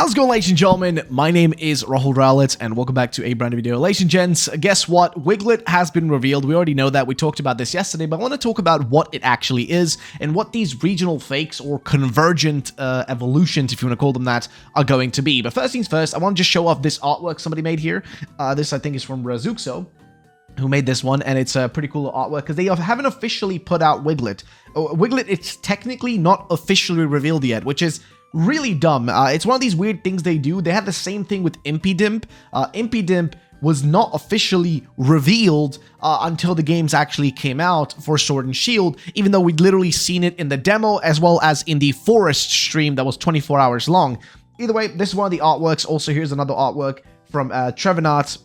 How's it going, ladies and gentlemen? My name is Scarlet, and welcome back to a brand new video. Ladies and gents, guess what? WIGLETT has been revealed. We already know that. We talked about this yesterday, but I want to talk about what it actually is and what these regional fakes or convergent evolutions, if you want to call them that, are going to be. But first things first, I want to just show off this artwork somebody made here. This, I think, is from Razuxo, who made this one, and it's a pretty cool artwork because they haven't officially put out WIGLETT. WIGLETT, it's technically not officially revealed yet, which is really dumb. It's one of these weird things they do. They had the same thing with Impidimp. Impidimp was not officially revealed until the games actually came out for Sword and Shield, even though we'd literally seen it in the demo as well as in the Forest stream that was 24 hours long. Either way, this is one of the artworks. Also, here's another artwork from Trevenart,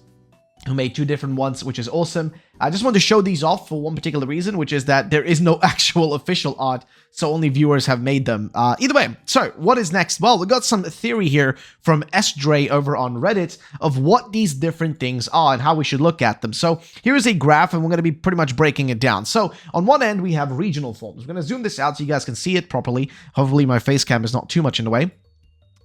who made two different ones, which is awesome. I just wanted to show these off for one particular reason, which is that there is no actual official art, so only viewers have made them. Either way, so what is next? Well, we got some theory here from SDre over on Reddit of what these different things are and how we should look at them. So here is a graph, and we're going to be pretty much breaking it down. So on one end, we have regional forms. We're going to zoom this out so you guys can see it properly. Hopefully my face cam is not too much in the way.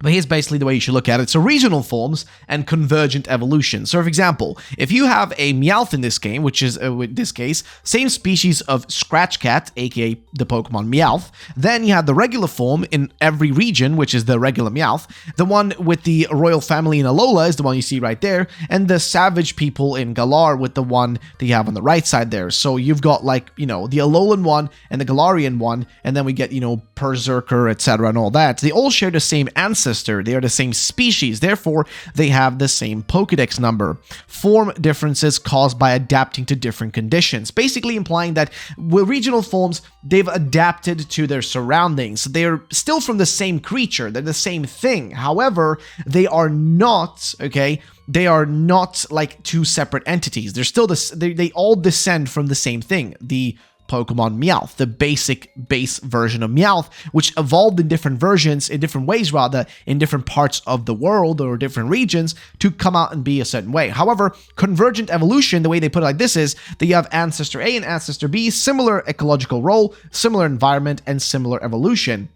But here's basically the way you should look at it. So regional forms and convergent evolution. So for example, if you have a Meowth in this game, which is, in this case, same species of Scratch Cat, aka the Pokemon Meowth, then you have the regular form in every region, which is the regular Meowth. The one with the royal family in Alola is the one you see right there, and the savage people in Galar with the one that you have on the right side there. So you've got, like, you know, the Alolan one and the Galarian one, and then we get, you know, Berserker, etc. and all that. They all share the same ancestor. They are the same species, therefore they have the same Pokedex number. Form differences caused by adapting to different conditions, basically implying that with regional forms, they've adapted to their surroundings. They're still from the same creature, they're the same thing. However, they are not, okay, they are not like two separate entities. They're still they all descend from the same thing, the Pokemon Meowth, the base version of Meowth, which evolved in different versions, in different ways rather, in different parts of the world or different regions to come out and be a certain way. However, convergent evolution, the way they put it like this is that you have Ancestor A and Ancestor B, similar ecological role, similar environment, and similar evolution,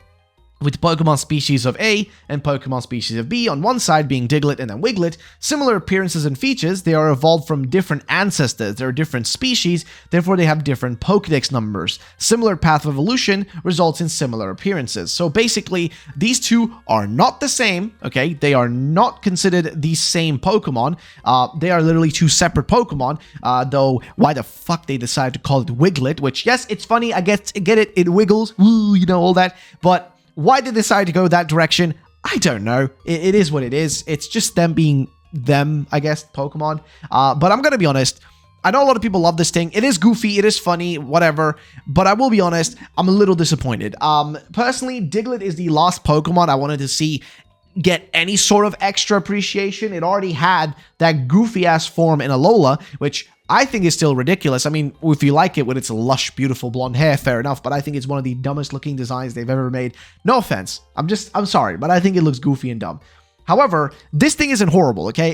with Pokemon species of A and Pokemon species of B on one side being Diglett and then WIGLETT, similar appearances and features. They are evolved from different ancestors. They're different species, therefore they have different Pokedex numbers. Similar path of evolution results in similar appearances. So basically, these two are not the same, okay? They are not considered the same Pokemon. They are literally two separate Pokemon, though why the fuck they decided to call it WIGLETT, which, yes, it's funny, I get it, it wiggles, woo, you know, all that, but why they decide to go that direction, I don't know. It is what it is. It's just them being them, I guess, Pokemon. But I'm going to be honest. I know a lot of people love this thing. It is goofy. It is funny, whatever. But I will be honest, I'm a little disappointed. Personally, Diglett is the last Pokemon I wanted to see get any sort of extra appreciation. It already had that goofy-ass form in Alola, which I think is still ridiculous. I mean, if you like it with its lush, beautiful blonde hair, fair enough, but I think it's one of the dumbest looking designs they've ever made. No offense. I'm sorry, but I think it looks goofy and dumb. However, this thing isn't horrible, okay?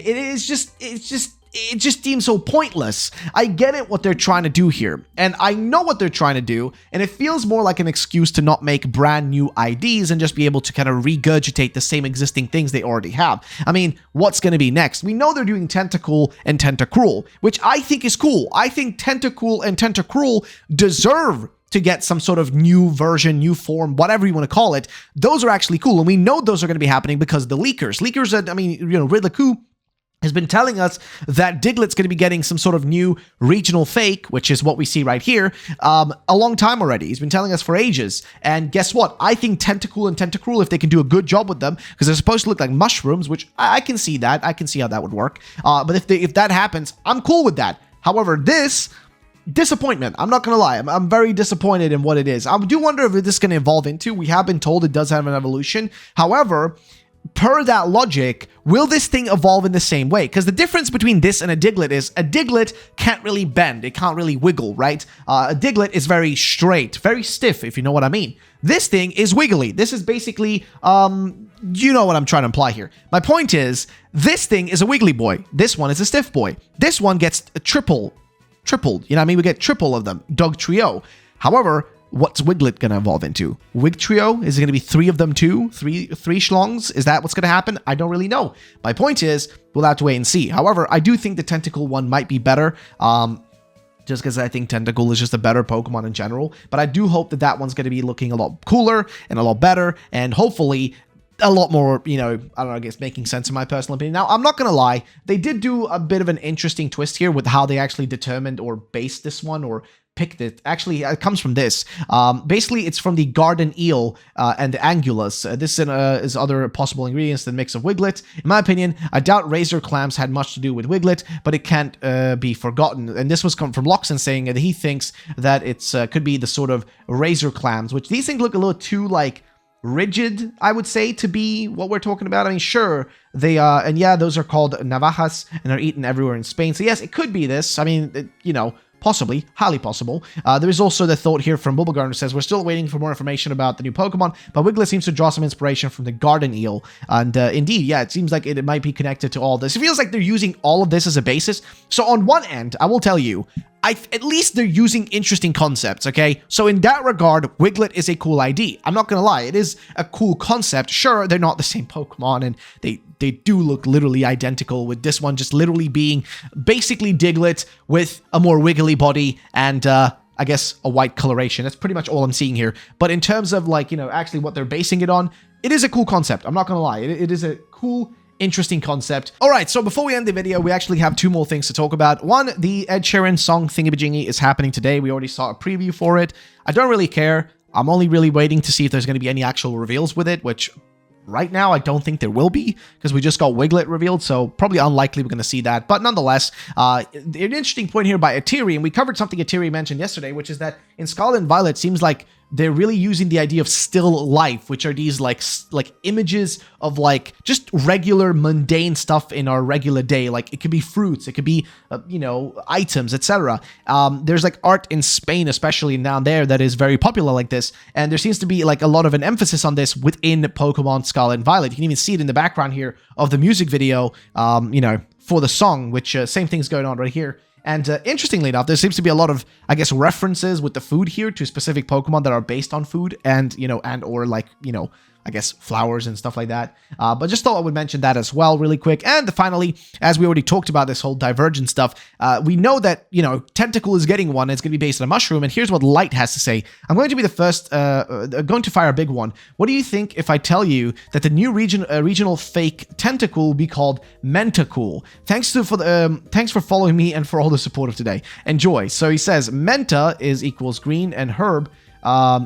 It just seems so pointless. I get it what they're trying to do here, and I know what they're trying to do, and it feels more like an excuse to not make brand new IDs and just be able to kind of regurgitate the same existing things they already have. I mean, what's going to be next? We know they're doing Tentacool and Tentacruel, which I think is cool. I think Tentacool and Tentacruel deserve to get some sort of new version, new form, whatever you want to call it. Those are actually cool, and we know those are going to be happening because of the leakers. Leakers, I mean, you know, Riddler has been telling us that Diglett's going to be getting some sort of new regional fake, which is what we see right here, a long time already. He's been telling us for ages. And guess what? I think Tentacool and Tentacruel, if they can do a good job with them, because they're supposed to look like mushrooms, which I can see that. I can see how that would work. But if that happens, I'm cool with that. However, disappointment. I'm not going to lie. I'm very disappointed in what it is. I do wonder if this is going to evolve into. We have been told it does have an evolution. However, per that logic, will this thing evolve in the same way? Because the difference between this and a Diglett is a Diglett can't really bend. It can't really wiggle, right? A Diglett is very straight, very stiff, if you know what I mean. This thing is wiggly. This is basically, you know what I'm trying to imply here. My point is, this thing is a wiggly boy. This one is a stiff boy. This one gets a tripled. You know what I mean? We get triple of them. Dog Trio. However, what's Wiglet gonna evolve into? Wig Trio? Is it gonna be 3 of them too? Three schlongs? Is that what's gonna happen? I don't really know. My point is, we'll have to wait and see. However, I do think the Tentacle one might be better. Just because I think Tentacle is just a better Pokemon in general. But I do hope that that one's going to be looking a lot cooler and a lot better. And hopefully a lot more, I don't know, I guess making sense in my personal opinion. Now, I'm not going to lie. They did do a bit of an interesting twist here with how they actually determined or based this one or picked it. Actually, it comes from this. Basically, it's from the garden eel and the angulus. This is other possible ingredients than mix of Wiglet. In my opinion, I doubt razor clams had much to do with Wiglet, but it can't be forgotten. And this was come from Loxon saying that he thinks that it's could be the sort of razor clams, which these things look a little too like rigid, I would say, to be what we're talking about. I mean, sure, they and yeah, those are called navajas and are eaten everywhere in Spain. So yes, it could be this. I mean, possibly, highly possible. There is also the thought here from Bubblegard who says, we're still waiting for more information about the new Pokemon, but Wiglet seems to draw some inspiration from the garden eel. And indeed, yeah, it seems like it might be connected to all this. It feels like they're using all of this as a basis. So on one end, I will tell you, at least they're using interesting concepts, okay? So in that regard, Wiglet is a cool ID. I'm not gonna lie, it is a cool concept. Sure, they're not the same Pokemon, and they do look literally identical, with this one just literally being basically Diglett with a more wiggly body and, I guess, a white coloration. That's pretty much all I'm seeing here. But in terms of, like, actually what they're basing it on, it is a cool concept. I'm not gonna lie. It is a cool, interesting concept. All right, so before we end the video, we actually have 2 more things to talk about. One, the Ed Sheeran song Thingamajiggy is happening today. We already saw a preview for it. I don't really care. I'm only really waiting to see if there's going to be any actual reveals with it, which right now I don't think there will be, because we just got Wiglet revealed, so probably unlikely we're going to see that. But nonetheless, an interesting point here by Atiri, and we covered something Atiri mentioned yesterday, which is that in Scarlet and Violet, it seems like they're really using the idea of still life, which are these like images of like just regular mundane stuff in our regular day. Like it could be fruits, it could be items, etc. There's like art in Spain, especially down there, that is very popular like this, and there seems to be like a lot of an emphasis on this within Pokemon Scarlet and Violet. You can even see it in the background here of the music video, for the song, which same thing's going on right here. And interestingly enough, there seems to be a lot of, I guess, references with the food here to specific Pokemon that are based on food and, or like, I guess, flowers and stuff like that. But just thought I would mention that as well really quick. And finally, as we already talked about this whole Divergent stuff, we know that, Tentacle is getting one. It's going to be based on a mushroom. And here's what Light has to say. I'm going to be the first, going to fire a big one. What do you think if I tell you that the new regional fake Tentacle will be called Mentacool? Thanks for following me and for all the support of today. Enjoy. So he says Menta equals green and herb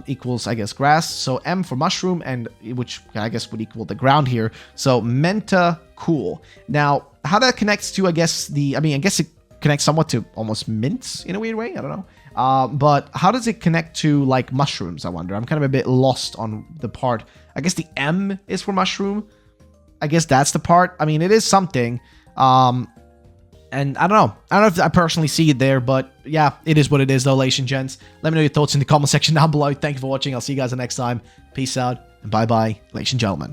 equals, I guess, grass. So M for mushroom, and which I guess would equal the ground here. So Mentacool. Now, how that connects to, I guess it connects somewhat to almost mints in a weird way. I don't know. But how does it connect to like mushrooms? I wonder. I'm kind of a bit lost on the part. I guess the M is for mushroom. I guess that's the part. I mean, it is something. And I don't know if I personally see it there, but yeah, it is what it is though, ladies and gents. Let me know your thoughts in the comment section down below. Thank you for watching. I'll see you guys the next time. Peace out, and bye-bye, ladies and gentlemen.